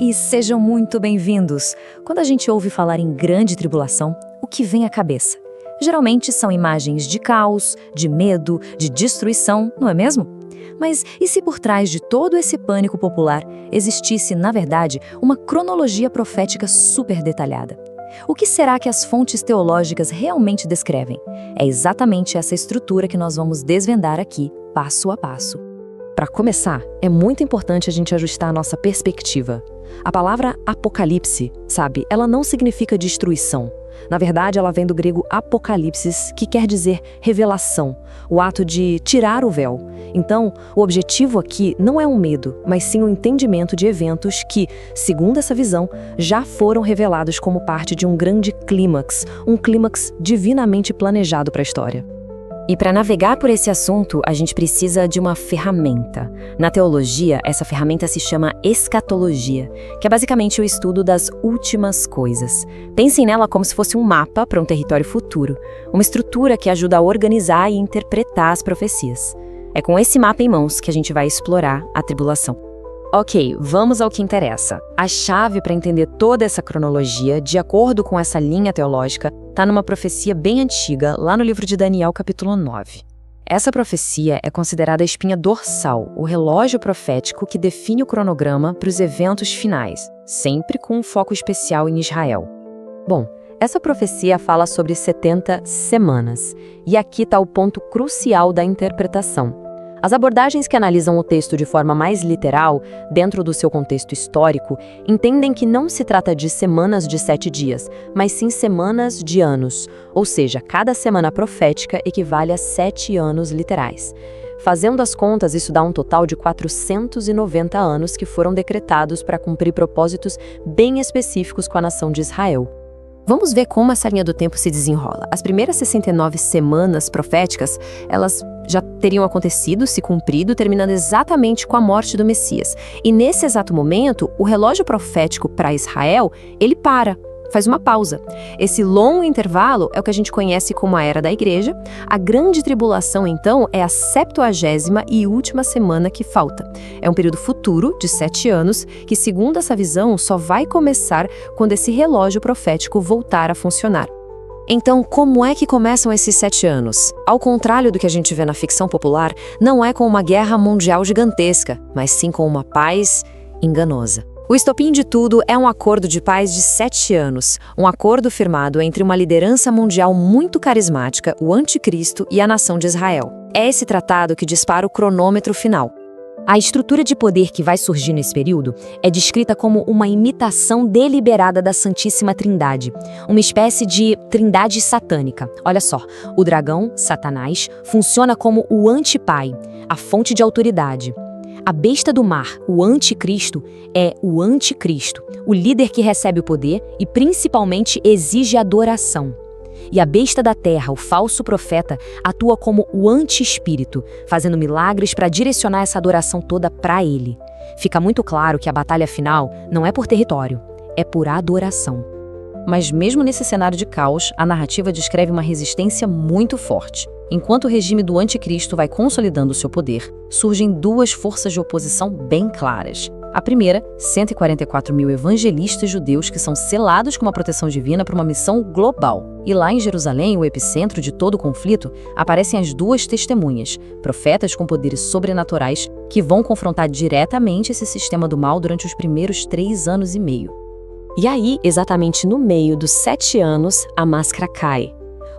Olá e sejam muito bem-vindos! Quando a gente ouve falar em grande tribulação, o que vem à cabeça? Geralmente são imagens de caos, de medo, de destruição, não é mesmo? Mas e se por trás de todo esse pânico popular existisse, na verdade, uma cronologia profética super detalhada? O que será que as fontes teológicas realmente descrevem? É exatamente essa estrutura que nós vamos desvendar aqui, passo a passo. Para começar, é muito importante a gente ajustar a nossa perspectiva. A palavra apocalipse, sabe, ela não significa destruição. Na verdade, ela vem do grego apocalipsis, que quer dizer revelação, o ato de tirar o véu. Então, o objetivo aqui não é um medo, mas sim um entendimento de eventos que, segundo essa visão, já foram revelados como parte de um grande clímax, um clímax divinamente planejado para a história. E para navegar por esse assunto, a gente precisa de uma ferramenta. Na teologia, essa ferramenta se chama escatologia, que é basicamente o estudo das últimas coisas. Pensem nela como se fosse um mapa para um território futuro, uma estrutura que ajuda a organizar e interpretar as profecias. É com esse mapa em mãos que a gente vai explorar a tribulação. Ok, vamos ao que interessa. A chave para entender toda essa cronologia, de acordo com essa linha teológica, está numa profecia bem antiga, lá no livro de Daniel, capítulo 9. Essa profecia é considerada a espinha dorsal, o relógio profético que define o cronograma para os eventos finais, sempre com um foco especial em Israel. Bom, essa profecia fala sobre 70 semanas, e aqui está o ponto crucial da interpretação. As abordagens que analisam o texto de forma mais literal, dentro do seu contexto histórico, entendem que não se trata de semanas de 7 dias, mas sim semanas de anos, ou seja, cada semana profética equivale a 7 anos literais. Fazendo as contas, isso dá um total de 490 anos que foram decretados para cumprir propósitos bem específicos com a nação de Israel. Vamos ver como essa linha do tempo se desenrola. As primeiras 69 semanas proféticas, elas já teriam acontecido, se cumprido, terminando exatamente com a morte do Messias. E nesse exato momento, o relógio profético para Israel, ele faz uma pausa. Esse longo intervalo é o que a gente conhece como a Era da Igreja. A grande tribulação, então, é a 70ª e última semana que falta. É um período futuro, de 7 anos, que, segundo essa visão, só vai começar quando esse relógio profético voltar a funcionar. Então, como é que começam esses 7 anos? Ao contrário do que a gente vê na ficção popular, não é com uma guerra mundial gigantesca, mas sim com uma paz enganosa. O estopim de tudo é um acordo de paz de 7 anos, um acordo firmado entre uma liderança mundial muito carismática, o Anticristo, e a nação de Israel. É esse tratado que dispara o cronômetro final. A estrutura de poder que vai surgir nesse período é descrita como uma imitação deliberada da Santíssima Trindade, uma espécie de trindade satânica. Olha só, o dragão, Satanás, funciona como o antipai, a fonte de autoridade. A besta do mar, o anticristo, é o anticristo, o líder que recebe o poder e principalmente exige adoração. E a besta da terra, o falso profeta, atua como o anti-espírito, fazendo milagres para direcionar essa adoração toda para ele. Fica muito claro que a batalha final não é por território, é por adoração. Mas mesmo nesse cenário de caos, a narrativa descreve uma resistência muito forte. Enquanto o regime do anticristo vai consolidando seu poder, surgem 2 forças de oposição bem claras. A primeira, 144 mil evangelistas judeus que são selados com uma proteção divina para uma missão global. E lá em Jerusalém, o epicentro de todo o conflito, aparecem as 2 testemunhas, profetas com poderes sobrenaturais, que vão confrontar diretamente esse sistema do mal durante os primeiros 3 anos e meio. E aí, exatamente no meio dos 7 anos, a máscara cai.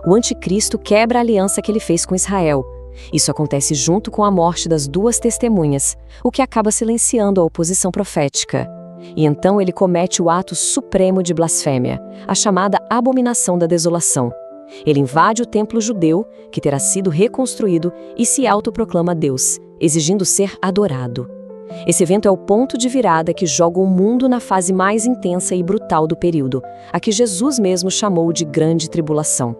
O anticristo quebra a aliança que ele fez com Israel. Isso acontece junto com a morte das 2 testemunhas, o que acaba silenciando a oposição profética. E então ele comete o ato supremo de blasfêmia, a chamada abominação da desolação. Ele invade o templo judeu, que terá sido reconstruído, e se autoproclama Deus, exigindo ser adorado. Esse evento é o ponto de virada que joga o mundo na fase mais intensa e brutal do período, a que Jesus mesmo chamou de grande tribulação.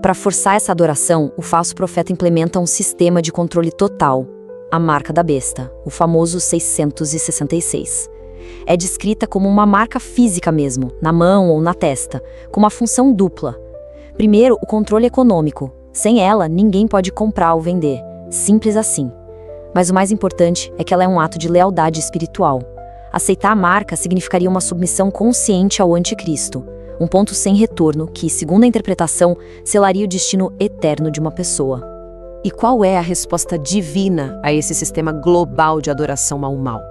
Para forçar essa adoração, o falso profeta implementa um sistema de controle total, a marca da besta, o famoso 666. É descrita como uma marca física mesmo, na mão ou na testa, com uma função dupla. Primeiro, o controle econômico. Sem ela, ninguém pode comprar ou vender. Simples assim. Mas o mais importante é que ela é um ato de lealdade espiritual. Aceitar a marca significaria uma submissão consciente ao anticristo, um ponto sem retorno que, segundo a interpretação, selaria o destino eterno de uma pessoa. E qual é a resposta divina a esse sistema global de adoração ao mal?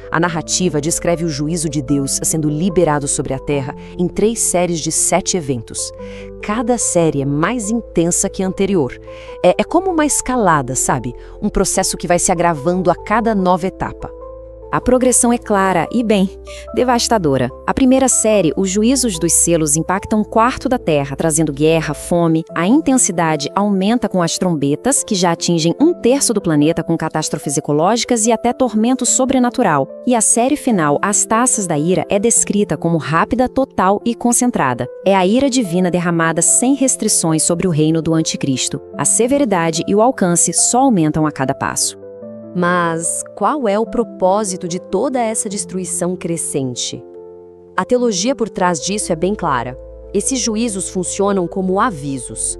A narrativa descreve o juízo de Deus sendo liberado sobre a Terra em 3 séries de 7 eventos. Cada série é mais intensa que a anterior. É como uma escalada, sabe? Um processo que vai se agravando a cada nova etapa. A progressão é clara e, bem, devastadora. A primeira série, os juízos dos selos impactam um quarto da Terra, trazendo guerra, fome. A intensidade aumenta com as trombetas, que já atingem 1/3 do planeta com catástrofes ecológicas e até tormento sobrenatural. E a série final, As Taças da Ira, é descrita como rápida, total e concentrada. É a ira divina derramada sem restrições sobre o reino do anticristo. A severidade e o alcance só aumentam a cada passo. Mas qual é o propósito de toda essa destruição crescente? A teologia por trás disso é bem clara. Esses juízos funcionam como avisos.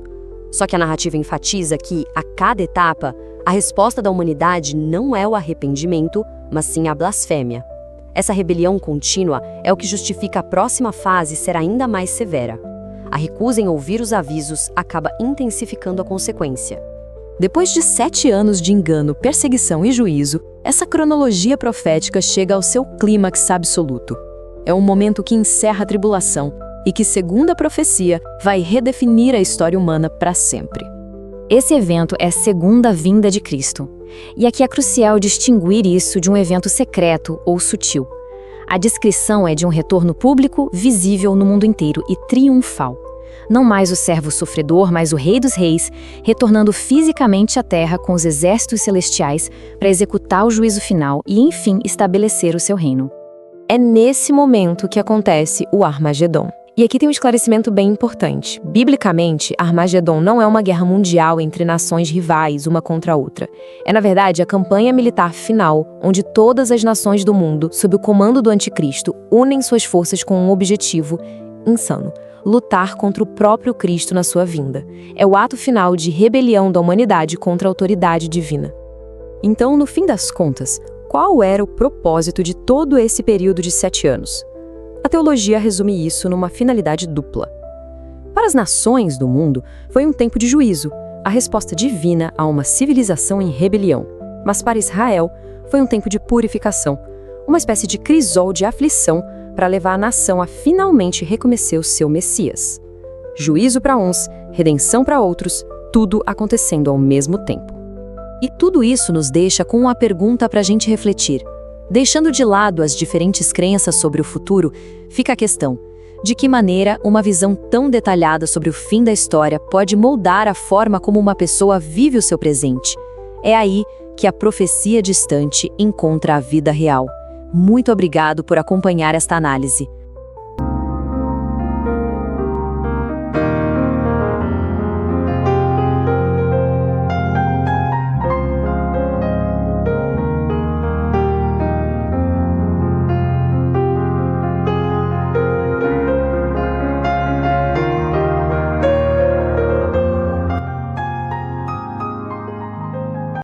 Só que a narrativa enfatiza que, a cada etapa, a resposta da humanidade não é o arrependimento, mas sim a blasfêmia. Essa rebelião contínua é o que justifica a próxima fase ser ainda mais severa. A recusa em ouvir os avisos acaba intensificando a consequência. Depois de 7 anos de engano, perseguição e juízo, essa cronologia profética chega ao seu clímax absoluto. É um momento que encerra a tribulação e que, segundo a profecia, vai redefinir a história humana para sempre. Esse evento é a segunda vinda de Cristo. E aqui é crucial distinguir isso de um evento secreto ou sutil. A descrição é de um retorno público, visível no mundo inteiro e triunfal. Não mais o servo sofredor, mas o Rei dos Reis, retornando fisicamente à Terra com os exércitos celestiais para executar o juízo final e, enfim, estabelecer o seu reino. É nesse momento que acontece o Armagedon. E aqui tem um esclarecimento bem importante. Biblicamente, Armagedon não é uma guerra mundial entre nações rivais, uma contra a outra. É, na verdade, a campanha militar final, onde todas as nações do mundo, sob o comando do anticristo, unem suas forças com um objetivo insano: lutar contra o próprio Cristo na sua vinda. É o ato final de rebelião da humanidade contra a autoridade divina. Então, no fim das contas, qual era o propósito de todo esse período de 7 anos? A teologia resume isso numa finalidade dupla. Para as nações do mundo, foi um tempo de juízo, a resposta divina a uma civilização em rebelião. Mas para Israel, foi um tempo de purificação, uma espécie de crisol de aflição para levar a nação a finalmente reconhecer o seu Messias. Juízo para uns, redenção para outros, tudo acontecendo ao mesmo tempo. E tudo isso nos deixa com uma pergunta para a gente refletir. Deixando de lado as diferentes crenças sobre o futuro, fica a questão: de que maneira uma visão tão detalhada sobre o fim da história pode moldar a forma como uma pessoa vive o seu presente? É aí que a profecia distante encontra a vida real. Muito obrigado por acompanhar esta análise.